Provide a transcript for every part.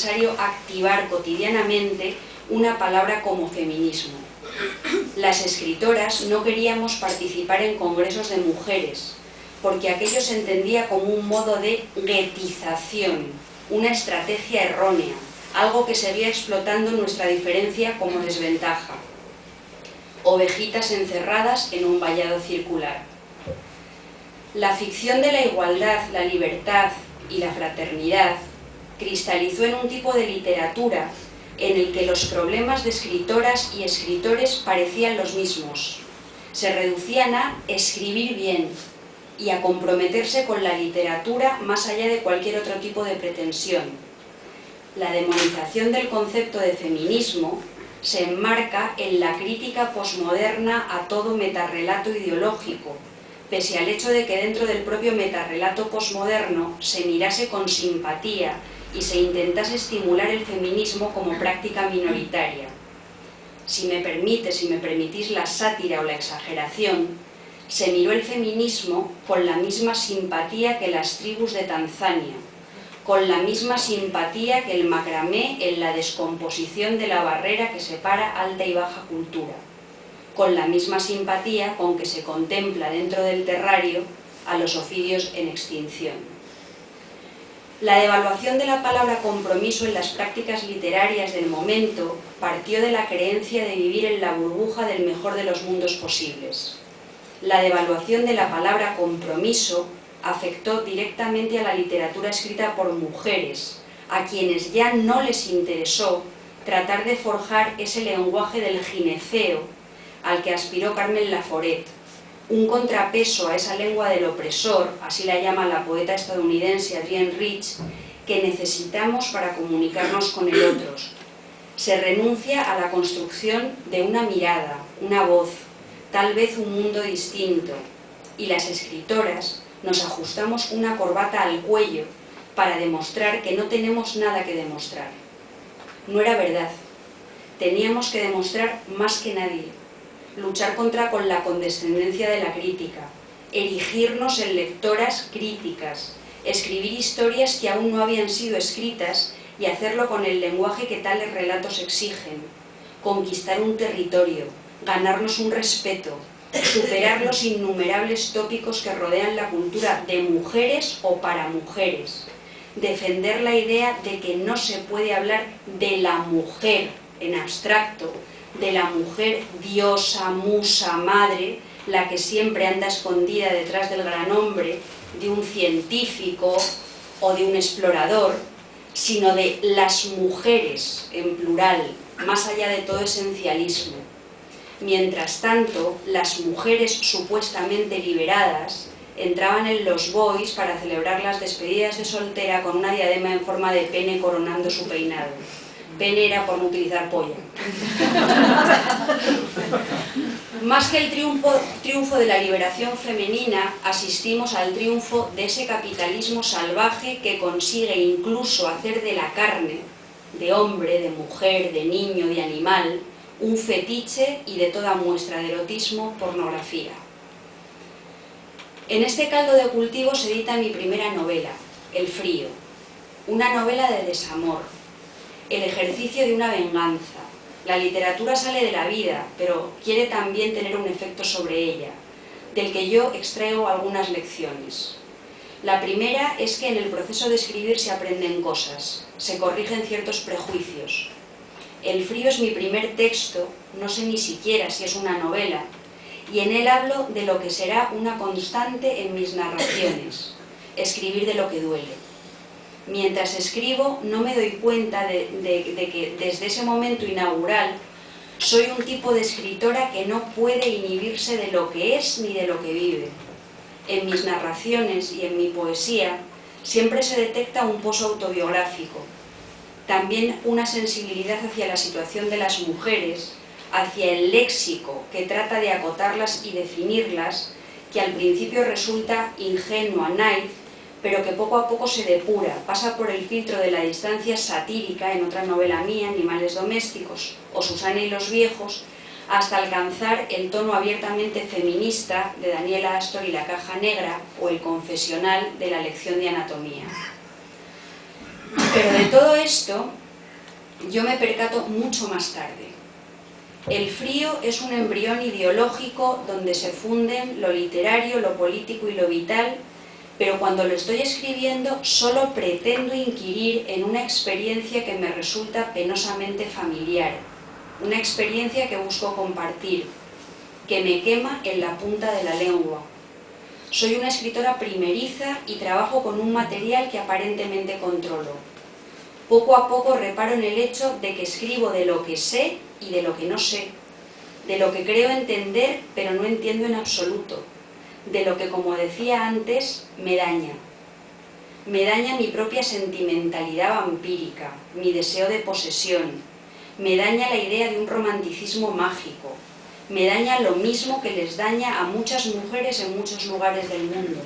necesario activar cotidianamente una palabra como feminismo. Las escritoras no queríamos participar en congresos de mujeres, porque aquello se entendía como un modo de guetización, una estrategia errónea, algo que seguía explotando nuestra diferencia como desventaja. Ovejitas encerradas en un vallado circular. La ficción de la igualdad, la libertad y la fraternidad cristalizó en un tipo de literatura en el que los problemas de escritoras y escritores parecían los mismos. Se reducían a escribir bien y a comprometerse con la literatura más allá de cualquier otro tipo de pretensión. La demonización del concepto de feminismo se enmarca en la crítica posmoderna a todo metarrelato ideológico, pese al hecho de que dentro del propio metarrelato posmoderno se mirase con simpatía y se intentase estimular el feminismo como práctica minoritaria. Si me permitís la sátira o la exageración, se miró el feminismo con la misma simpatía que las tribus de Tanzania, con la misma simpatía que el macramé en la descomposición de la barrera que separa alta y baja cultura, con la misma simpatía con que se contempla dentro del terrario a los oficios en extinción. La devaluación de la palabra compromiso en las prácticas literarias del momento partió de la creencia de vivir en la burbuja del mejor de los mundos posibles. La devaluación de la palabra compromiso afectó directamente a la literatura escrita por mujeres, a quienes ya no les interesó tratar de forjar ese lenguaje del gineceo al que aspiró Carmen Laforet, un contrapeso a esa lengua del opresor, así la llama la poeta estadounidense Adrienne Rich, que necesitamos para comunicarnos con el otro. Se renuncia a la construcción de una mirada, una voz, tal vez un mundo distinto, y las escritoras nos ajustamos una corbata al cuello para demostrar que no tenemos nada que demostrar. No era verdad. Teníamos que demostrar más que nadie, luchar con la condescendencia de la crítica, erigirnos en lectoras críticas, escribir historias que aún no habían sido escritas y hacerlo con el lenguaje que tales relatos exigen, conquistar un territorio, ganarnos un respeto, superar los innumerables tópicos que rodean la cultura de mujeres o para mujeres, defender la idea de que no se puede hablar de la mujer en abstracto, de la mujer diosa, musa, madre, la que siempre anda escondida detrás del gran hombre, de un científico o de un explorador, sino de las mujeres en plural, más allá de todo esencialismo. Mientras tanto, las mujeres supuestamente liberadas entraban en los bois para celebrar las despedidas de soltera con una diadema en forma de pene coronando su peinado. Pene era por no utilizar polla. Más que el triunfo de la liberación femenina, asistimos al triunfo de ese capitalismo salvaje que consigue incluso hacer de la carne, de hombre, de mujer, de niño, de animal, un fetiche y de toda muestra de erotismo, pornografía. En este caldo de cultivo se edita mi primera novela, El frío, una novela de desamor, el ejercicio de una venganza. La literatura sale de la vida, pero quiere también tener un efecto sobre ella, del que yo extraigo algunas lecciones. La primera es que en el proceso de escribir se aprenden cosas, se corrigen ciertos prejuicios. El frío es mi primer texto, no sé ni siquiera si es una novela, y en él hablo de lo que será una constante en mis narraciones, escribir de lo que duele. Mientras escribo no me doy cuenta de que desde ese momento inaugural soy un tipo de escritora que no puede inhibirse de lo que es ni de lo que vive. En mis narraciones y en mi poesía siempre se detecta un pozo autobiográfico, también una sensibilidad hacia la situación de las mujeres, hacia el léxico que trata de acotarlas y definirlas, que al principio resulta ingenua, naif, pero que poco a poco se depura, pasa por el filtro de la distancia satírica en otra novela mía, Animales domésticos, o Susana y los viejos, hasta alcanzar el tono abiertamente feminista de Daniela Astor y la caja negra, o el confesional de la lección de anatomía. Pero de todo esto yo me percato mucho más tarde. El frío es un embrión ideológico donde se funden lo literario, lo político y lo vital, pero cuando lo estoy escribiendo solo pretendo inquirir en una experiencia que me resulta penosamente familiar, una experiencia que busco compartir, que me quema en la punta de la lengua. Soy una escritora primeriza y trabajo con un material que aparentemente controlo. Poco a poco reparo en el hecho de que escribo de lo que sé y de lo que no sé, de lo que creo entender pero no entiendo en absoluto, de lo que, como decía antes, me daña. Me daña mi propia sentimentalidad vampírica, mi deseo de posesión, me daña la idea de un romanticismo mágico, me daña lo mismo que les daña a muchas mujeres en muchos lugares del mundo.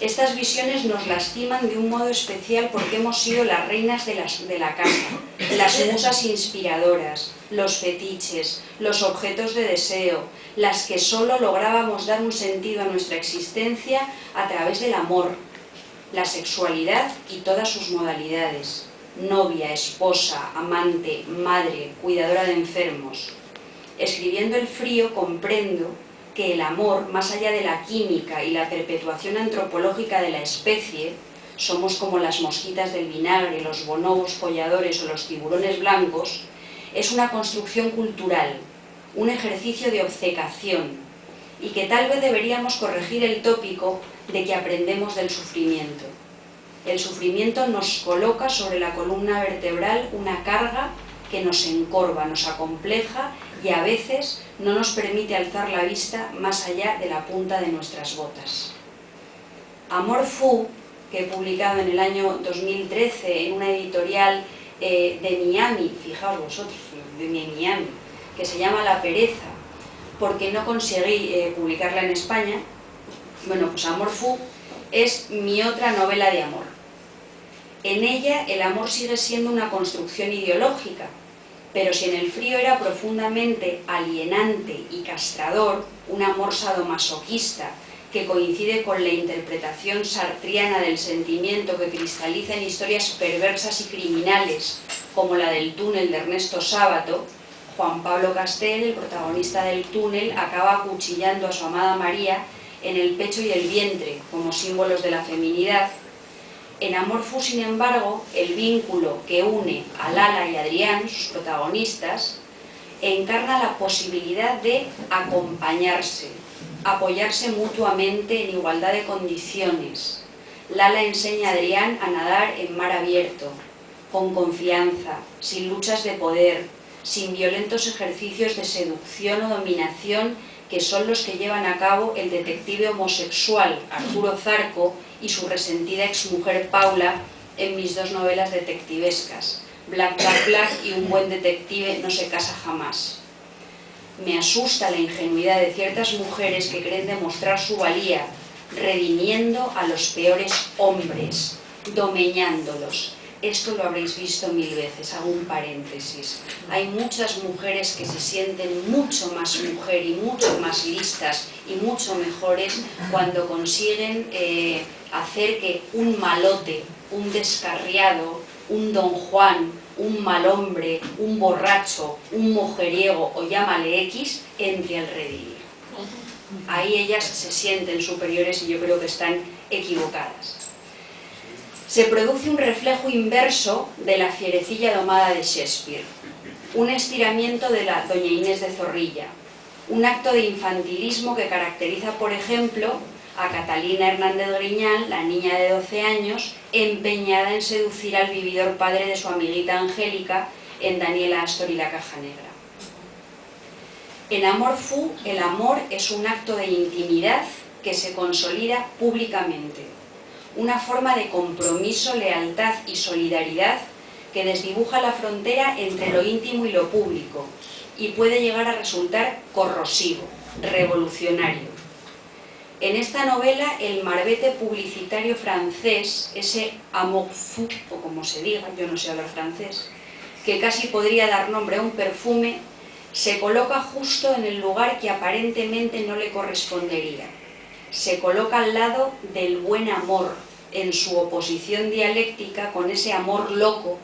Estas visiones nos lastiman de un modo especial porque hemos sido las reinas de la casa, las musas inspiradoras, los fetiches, los objetos de deseo, las que solo lográbamos dar un sentido a nuestra existencia a través del amor, la sexualidad y todas sus modalidades, novia, esposa, amante, madre, cuidadora de enfermos. Escribiendo El frío comprendo que el amor, más allá de la química y la perpetuación antropológica de la especie, somos como las mosquitas del vinagre, los bonobos folladores o los tiburones blancos, es una construcción cultural, un ejercicio de obcecación, y que tal vez deberíamos corregir el tópico de que aprendemos del sufrimiento. El sufrimiento nos coloca sobre la columna vertebral una carga que nos encorva, nos acompleja y a veces no nos permite alzar la vista más allá de la punta de nuestras botas. Amor Fu, que he publicado en el año 2013 en una editorial de Miami, fijaos vosotros, de Miami, que se llama La pereza, porque no conseguí publicarla en España. Bueno, pues Amor Fu es mi otra novela de amor. En ella el amor sigue siendo una construcción ideológica, pero si en El frío era profundamente alienante y castrador, un amor sadomasoquista que coincide con la interpretación sartriana del sentimiento que cristaliza en historias perversas y criminales, como la del túnel de Ernesto Sábato, Juan Pablo Castel, el protagonista del túnel, acaba acuchillando a su amada María en el pecho y el vientre, como símbolos de la feminidad. En Amor Fu, sin embargo, el vínculo que une a Lala y Adrián, sus protagonistas, encarna la posibilidad de acompañarse, apoyarse mutuamente en igualdad de condiciones. Lala enseña a Adrián a nadar en mar abierto, con confianza, sin luchas de poder, sin violentos ejercicios de seducción o dominación que son los que llevan a cabo el detective homosexual Arturo Zarco y su resentida exmujer Paula en mis dos novelas detectivescas, Black, Black, Black y Un buen detective no se casa jamás. Me asusta la ingenuidad de ciertas mujeres que creen demostrar su valía, redimiendo a los peores hombres, domeñándolos. Esto lo habréis visto mil veces, hago un paréntesis. Hay muchas mujeres que se sienten mucho más mujer y mucho más listas y mucho mejores cuando consiguen hacer que un malote, un descarriado, un don Juan, un mal hombre, un borracho, un mujeriego o llámale X, entre al redil. Ahí ellas se sienten superiores y yo creo que están equivocadas. Se produce un reflejo inverso de la fierecilla domada de Shakespeare, un estiramiento de la Doña Inés de Zorrilla, un acto de infantilismo que caracteriza, por ejemplo, a Catalina Hernández Griñán, la niña de 12 años, empeñada en seducir al vividor padre de su amiguita Angélica en Daniela Astor y la caja negra. En Amor Fu, el amor es un acto de intimidad que se consolida públicamente, una forma de compromiso, lealtad y solidaridad que desdibuja la frontera entre lo íntimo y lo público y puede llegar a resultar corrosivo, revolucionario. En esta novela, el marbete publicitario francés, ese Amour Fou, o como se diga, yo no sé hablar francés, que casi podría dar nombre a un perfume, se coloca justo en el lugar que aparentemente no le correspondería. Se coloca al lado del buen amor, en su oposición dialéctica con ese amor loco